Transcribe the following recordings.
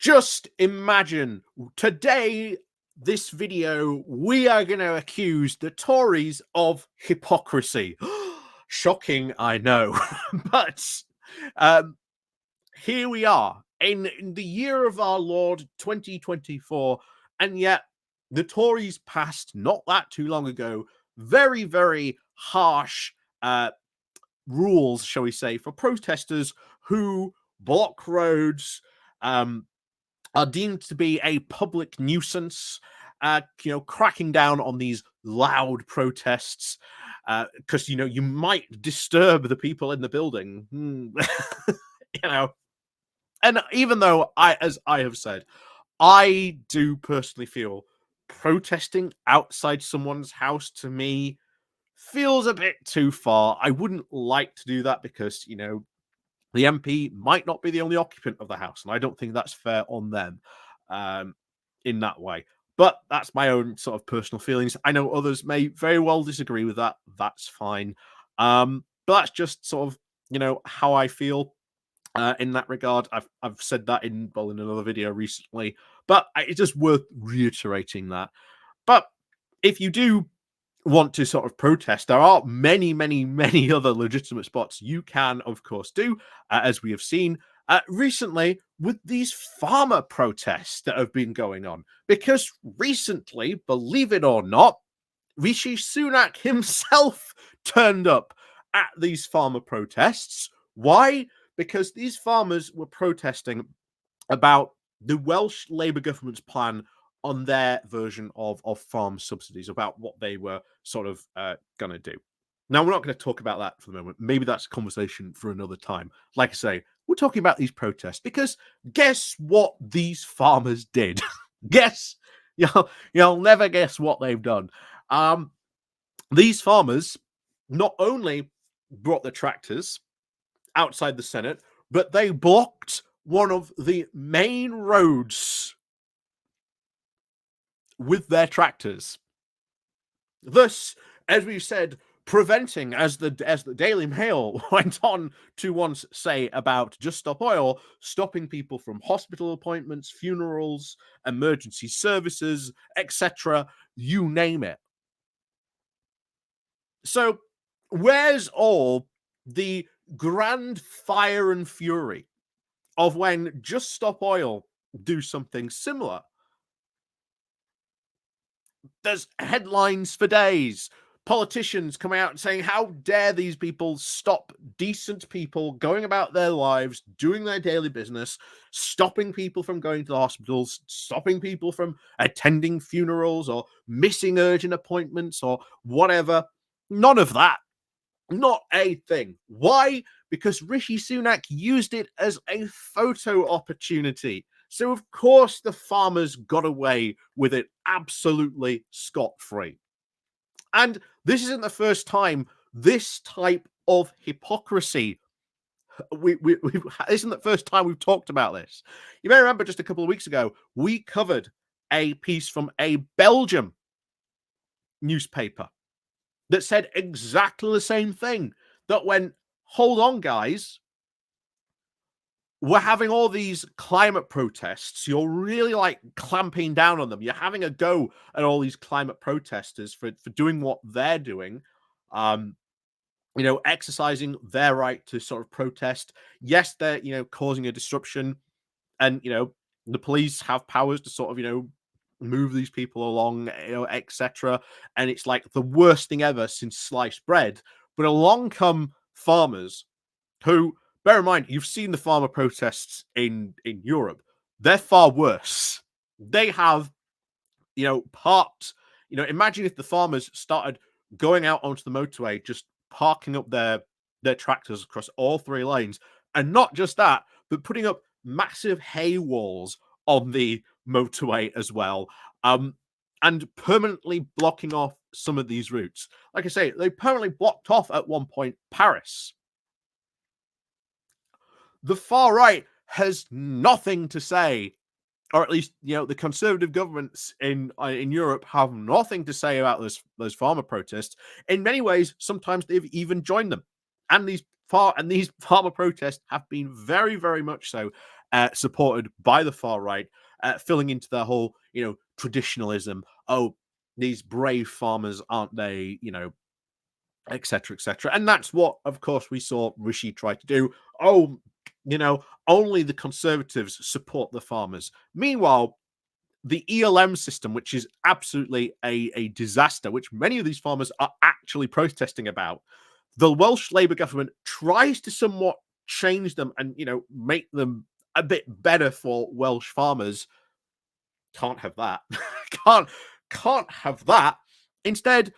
Just imagine today, this video, we are going to accuse the Tories of hypocrisy. Shocking, I know. But here we are in the year of our Lord 2024, and yet the Tories passed not that too long ago very, very harsh rules, shall we say, for protesters who block roads, are deemed to be a public nuisance, cracking down on these loud protests, because, you might disturb the people in the building. And even though as I have said, I do personally feel protesting outside someone's house, to me, feels a bit too far. I wouldn't like to do that because, the MP might not be the only occupant of the house, and I don't think that's fair on them in that way. But that's my own sort of personal feelings. I know others may very well disagree with that. That's fine. But that's just sort of, how I feel in that regard. I've said that in another video recently, but it's just worth reiterating that. But if you do want to sort of protest, there are many, many, many other legitimate spots you can, of course, do, as we have seen recently with these farmer protests that have been going on. Because recently, believe it or not, Rishi Sunak himself turned up at these farmer protests. Why? Because these farmers were protesting about the Welsh Labour government's plan on their version of farm subsidies, about what they were sort of going to do. Now, we're not going to talk about that for the moment. Maybe that's a conversation for another time. Like I say, we're talking about these protests because guess what these farmers did? Guess. You'll never guess what they've done. These farmers not only brought the tractors outside the Senate, but they blocked one of the main roads with their tractors, thus, as we've said, preventing, as the Daily Mail went on to once say about Just Stop Oil, stopping people from hospital appointments, funerals, emergency services, etc., you name it. So where's all the grand fire and fury of when Just Stop Oil do something similar? There's headlines for days. Politicians coming out and saying, how dare these people stop decent people going about their lives, doing their daily business, stopping people from going to the hospitals, stopping people from attending funerals or missing urgent appointments or whatever. None of that. Not a thing. Why? Because Rishi Sunak used it as a photo opportunity. So, of course, the farmers got away with it absolutely scot-free. And this isn't the first time this type of hypocrisy, isn't the first time we've talked about this. You may remember just a couple of weeks ago, we covered a piece from a Belgium newspaper that said exactly the same thing. That when, hold on, guys, we're having all these climate protests. You're really clamping down on them. You're having a go at all these climate protesters for doing what they're doing, exercising their right to sort of protest. Yes, they're, causing a disruption, and, the police have powers to sort of, move these people along, etc. And it's like the worst thing ever since sliced bread. But along come farmers who, bear in mind, you've seen the farmer protests in Europe. They're far worse. They have, parked, imagine if the farmers started going out onto the motorway, just parking up their tractors across all three lanes. And not just that, but putting up massive hay walls on the motorway as well, and permanently blocking off some of these routes. Like I say, they permanently blocked off at one point Paris. The far right has nothing to say, or at least, the conservative governments in Europe have nothing to say about those farmer protests. In many ways, sometimes they've even joined them, and these farmer protests have been very, very much so supported by the far right, filling into their whole, traditionalism. Oh, these brave farmers, aren't they? Etc. etc. And that's what, of course, we saw Rishi try to do. Oh, only the conservatives support the farmers. Meanwhile, the ELM system, which is absolutely a disaster, which many of these farmers are actually protesting about, the Welsh Labour government tries to somewhat change them and make them a bit better for Welsh farmers. Can't have that. can't can't have that. Instead,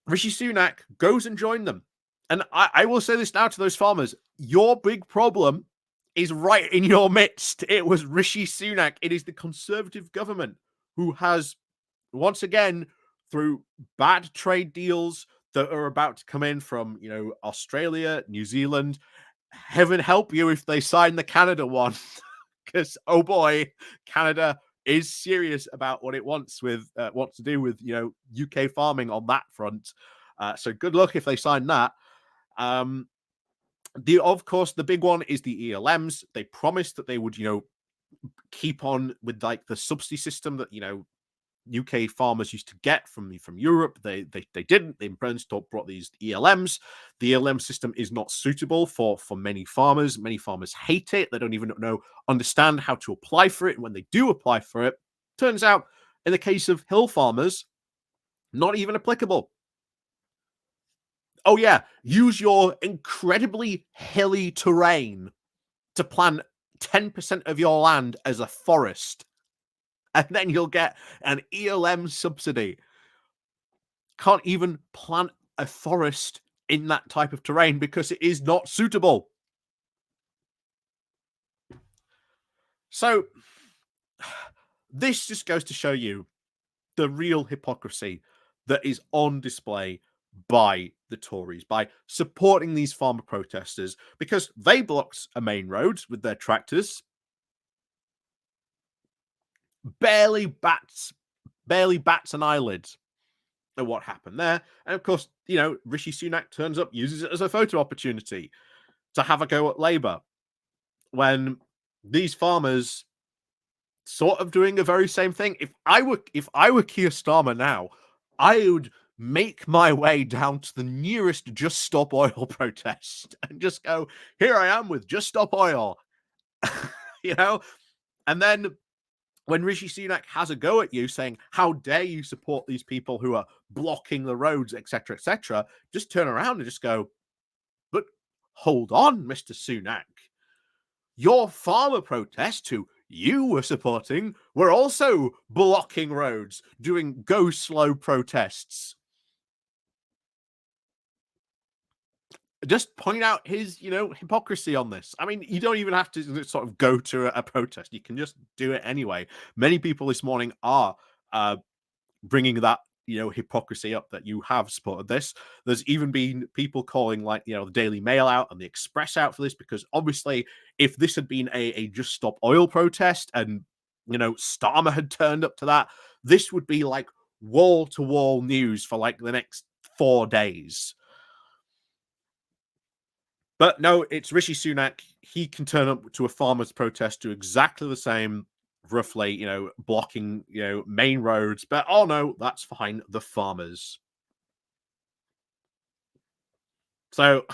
Rishi Sunak goes and joined them. And I will say this now to those farmers: your big problem is right in your midst. It was Rishi Sunak. It is the Conservative government who has, once again, through bad trade deals that are about to come in from, Australia, New Zealand. Heaven help you if they sign the Canada one, because oh boy, Canada is serious about what it wants to do with UK farming on that front. So good luck if they sign that. Of course, the big one is the ELMs. They promised that they would keep on with like the subsidy system that UK farmers used to get from Europe. They didn't. They brought these ELMs. The ELM system is not suitable for many farmers. Many farmers hate it. They don't even understand how to apply for it. And when they do apply for it, turns out in the case of hill farmers, not even applicable. Oh yeah, use your incredibly hilly terrain to plant 10% of your land as a forest, and then you'll get an ELM subsidy. Can't even plant a forest in that type of terrain because it is not suitable. So this just goes to show you the real hypocrisy that is on display by the Tories, by supporting these farmer protesters, because they blocked a main road with their tractors, barely bats an eyelid at what happened there. And of course, Rishi Sunak turns up, uses it as a photo opportunity to have a go at Labour, when these farmers sort of doing the very same thing. If I were Keir Starmer now, I would make my way down to the nearest Just Stop Oil protest and just go, here I am with Just Stop Oil. And then when Rishi Sunak has a go at you saying, how dare you support these people who are blocking the roads, etc., just turn around and just go, but hold on, Mr. Sunak. Your farmer protests, who you were supporting, were also blocking roads, doing go slow protests. Just point out his, hypocrisy on this. I mean, you don't even have to sort of go to a protest. You can just do it anyway. Many people this morning are bringing that, hypocrisy up, that you have supported this. There's even been people calling, like, the Daily Mail out and the Express out for this, because obviously if this had been a Just Stop Oil protest and, Starmer had turned up to that, this would be like wall-to-wall news for like the next 4 days. But no, it's Rishi Sunak. He can turn up to a farmers' protest, do exactly the same, roughly, blocking, main roads. But oh no, that's fine. The farmers. So,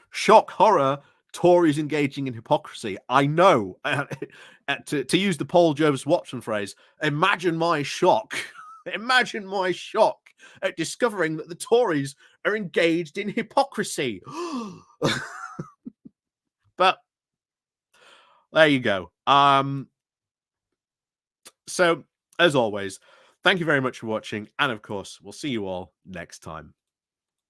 shock, horror, Tories engaging in hypocrisy. I know. To use the Paul Jones Watson phrase, imagine my shock. Imagine my shock at discovering that the Tories are engaged in hypocrisy. But there you go. So, as always, thank you very much for watching. And of course, we'll see you all next time.